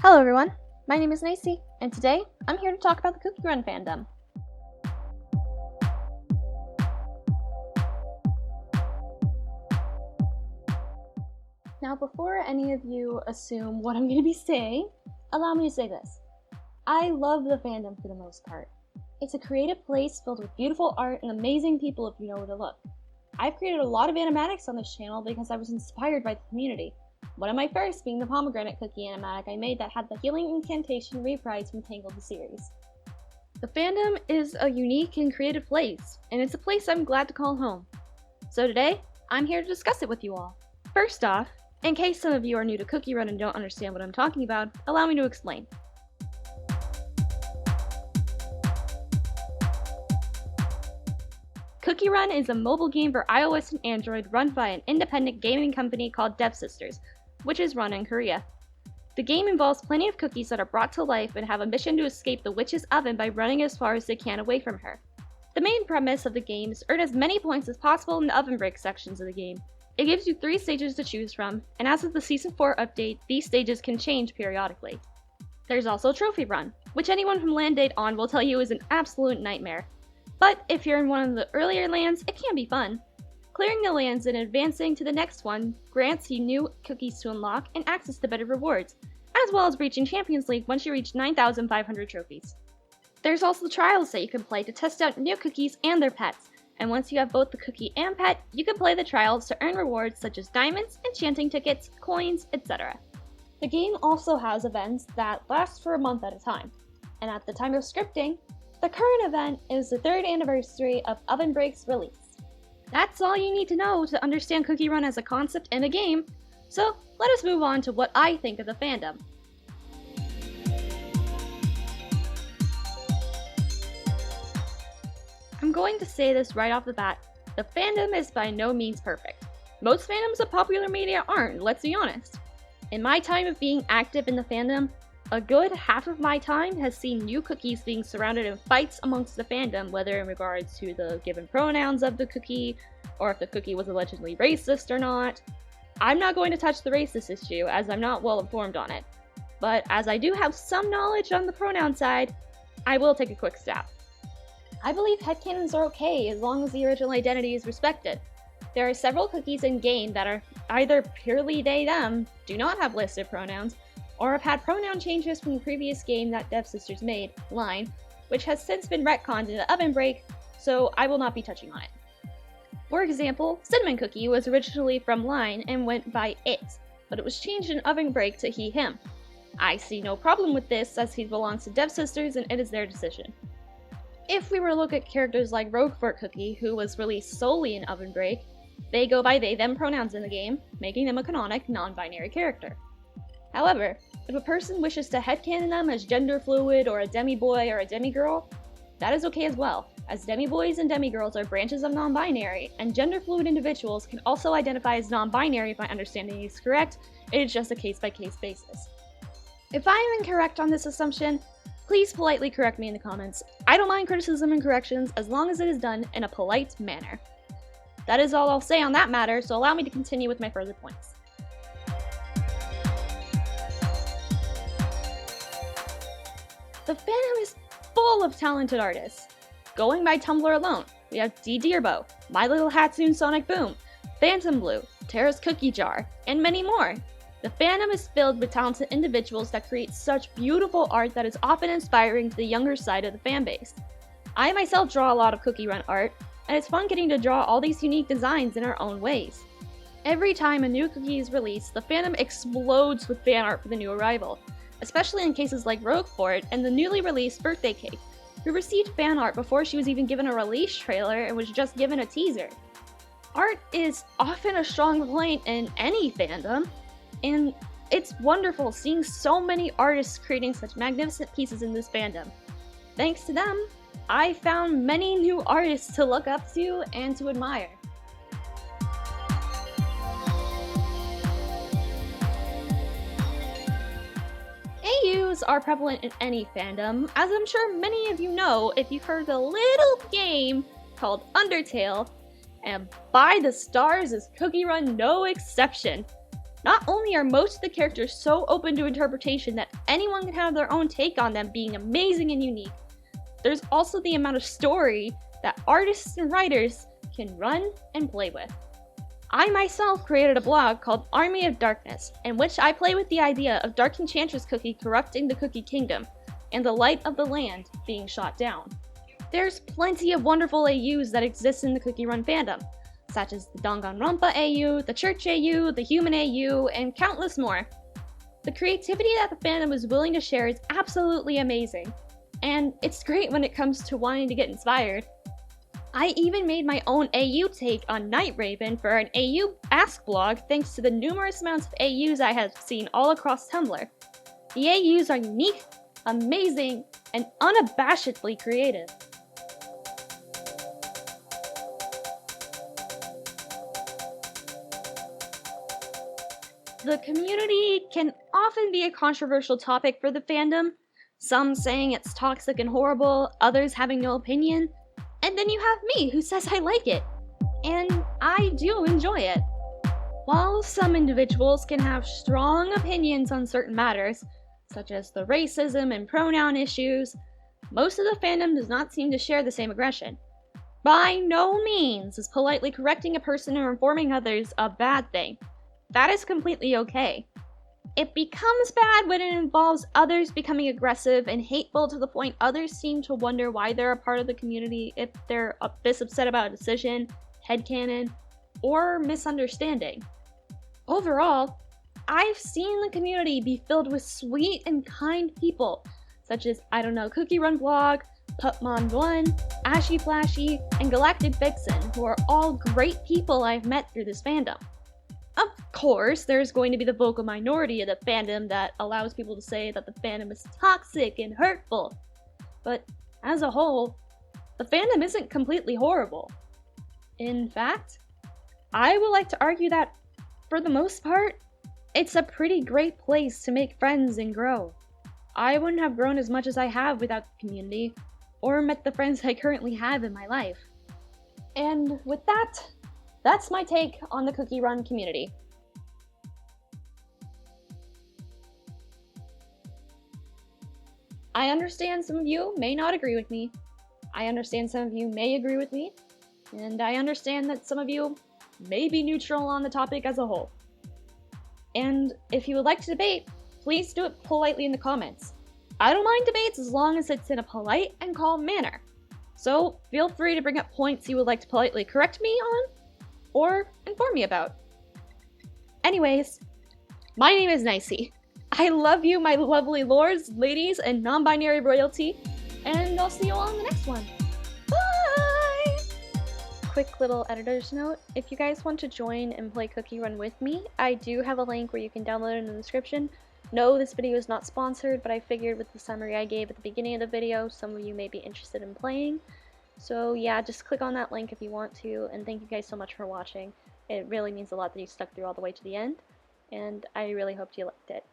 Hello everyone, my name is Nicey, and today I'm here to talk about the Cookie Run fandom. Now before any of you assume what I'm going to be saying, allow me to say this. I love the fandom for the most part. It's a creative place filled with beautiful art and amazing people if you know where to look. I've created a lot of animatics on this channel because I was inspired by the community. One of my first being the pomegranate cookie animatic I made that had the healing incantation reprise from Tangled the series. The fandom is a unique and creative place, and it's a place I'm glad to call home. So today, I'm here to discuss it with you all. First off, in case some of you are new to Cookie Run and don't understand what I'm talking about, allow me to explain. Cookie Run is a mobile game for iOS and Android run by an independent gaming company called Dev Sisters, which is run in Korea. The game involves plenty of cookies that are brought to life and have a mission to escape the witch's oven by running as far as they can away from her. The main premise of the game is earn as many points as possible in the oven break sections of the game. It gives you 3 stages to choose from, and as of the Season 4 update, these stages can change periodically. There's also Trophy Run, which anyone from Land Date on will tell you is an absolute nightmare. But if you're in one of the earlier lands, it can be fun. Clearing the lands and advancing to the next one grants you new cookies to unlock and access to better rewards, as well as reaching Champions League once you reach 9,500 trophies. There's also trials that you can play to test out new cookies and their pets, and once you have both the cookie and pet, you can play the trials to earn rewards such as diamonds, enchanting tickets, coins, etc. The game also has events that last for a month at a time, and at the time of scripting, the current event is the 3rd anniversary of Oven Break's release. That's all you need to know to understand Cookie Run as a concept and a game, so let us move on to what I think of the fandom. I'm going to say this right off the bat, the fandom is by no means perfect. Most fandoms of popular media aren't, let's be honest. In my time of being active in the fandom, a good half of my time has seen new cookies being surrounded in fights amongst the fandom, whether in regards to the given pronouns of the cookie, or if the cookie was allegedly racist or not. I'm not going to touch the racist issue, as I'm not well informed on it. But as I do have some knowledge on the pronoun side, I will take a quick stab. I believe headcanons are okay as long as the original identity is respected. There are several cookies in-game that are either purely they-them, do not have listed pronouns, or have had pronoun changes from the previous game that Dev Sisters made, Line, which has since been retconned into Oven Break, so I will not be touching on it. For example, Cinnamon Cookie was originally from Line and went by it, but it was changed in Oven Break to he, him. I see no problem with this as he belongs to Dev Sisters and it is their decision. If we were to look at characters like Roquefort Cookie, who was released solely in Oven Break, they go by they-them pronouns in the game, making them a canonic, non-binary character. However, if a person wishes to headcanon them as gender fluid or a demi-boy or a demi-girl, that is okay as well, as demi-boys and demi-girls are branches of non-binary, and gender-fluid individuals can also identify as non-binary if my understanding is correct. It is just a case-by-case basis. If I am incorrect on this assumption, please politely correct me in the comments. I don't mind criticism and corrections as long as it is done in a polite manner. That is all I'll say on that matter, so allow me to continue with my further points. The fandom is full of talented artists. Going by Tumblr alone, we have D. Dearbo, My Little Hatsune Sonic Boom, Phantom Blue, Terra's Cookie Jar, and many more. The fandom is filled with talented individuals that create such beautiful art that is often inspiring to the younger side of the fanbase. I myself draw a lot of Cookie Run art, and it's fun getting to draw all these unique designs in our own ways. Every time a new cookie is released, the fandom explodes with fan art for the new arrival, especially in cases like Roquefort and the newly released Birthday Cake, who received fan art before she was even given a release trailer and was just given a teaser. Art is often a strong point in any fandom, and it's wonderful seeing so many artists creating such magnificent pieces in this fandom. Thanks to them, I found many new artists to look up to and to admire. AUs are prevalent in any fandom, as I'm sure many of you know if you've heard the little game called Undertale, and by the stars is Cookie Run no exception. Not only are most of the characters so open to interpretation that anyone can have their own take on them being amazing and unique, there's also the amount of story that artists and writers can run and play with. I myself created a blog called Army of Darkness, in which I play with the idea of Dark Enchantress Cookie corrupting the Cookie Kingdom, and the light of the land being shot down. There's plenty of wonderful AUs that exist in the Cookie Run fandom, such as the Danganronpa AU, the Church AU, the Human AU, and countless more. The creativity that the fandom is willing to share is absolutely amazing, and it's great when it comes to wanting to get inspired. I even made my own AU take on Night Raven for an AU Ask blog thanks to the numerous amounts of AUs I have seen all across Tumblr. The AUs are unique, amazing, and unabashedly creative. The community can often be a controversial topic for the fandom, some saying it's toxic and horrible, others having no opinion, and then you have me who says I like it, and I do enjoy it. While some individuals can have strong opinions on certain matters, such as the racism and pronoun issues, most of the fandom does not seem to share the same aggression. By no means is politely correcting a person or informing others a bad thing. That is completely okay. It becomes bad when it involves others becoming aggressive and hateful to the point others seem to wonder why they're a part of the community if they're this upset about a decision, headcanon, or misunderstanding. Overall, I've seen the community be filled with sweet and kind people, such as Cookie Run Blog, Pupmon1, Ashy Flashy, and Galactic Vixen, who are all great people I've met through this fandom. Of course, there's going to be the vocal minority of the fandom that allows people to say that the fandom is toxic and hurtful. But as a whole, the fandom isn't completely horrible. In fact, I would like to argue that, for the most part, it's a pretty great place to make friends and grow. I wouldn't have grown as much as I have without the community, or met the friends I currently have in my life. And with that, that's my take on the Cookie Run community. I understand some of you may not agree with me. I understand some of you may agree with me. And I understand that some of you may be neutral on the topic as a whole. And if you would like to debate, please do it politely in the comments. I don't mind debates as long as it's in a polite and calm manner. So feel free to bring up points you would like to politely correct me on, or inform me about. Anyways, my name is Nicey. I love you, my lovely lords, ladies, and non-binary royalty, and I'll see you all in the next one. Bye! Quick little editor's note, if you guys want to join and play Cookie Run with me, I do have a link where you can download it in the description. No, this video is not sponsored, but I figured with the summary I gave at the beginning of the video, some of you may be interested in playing. So yeah, just click on that link if you want to, and thank you guys so much for watching. It really means a lot that you stuck through all the way to the end, and I really hoped you liked it.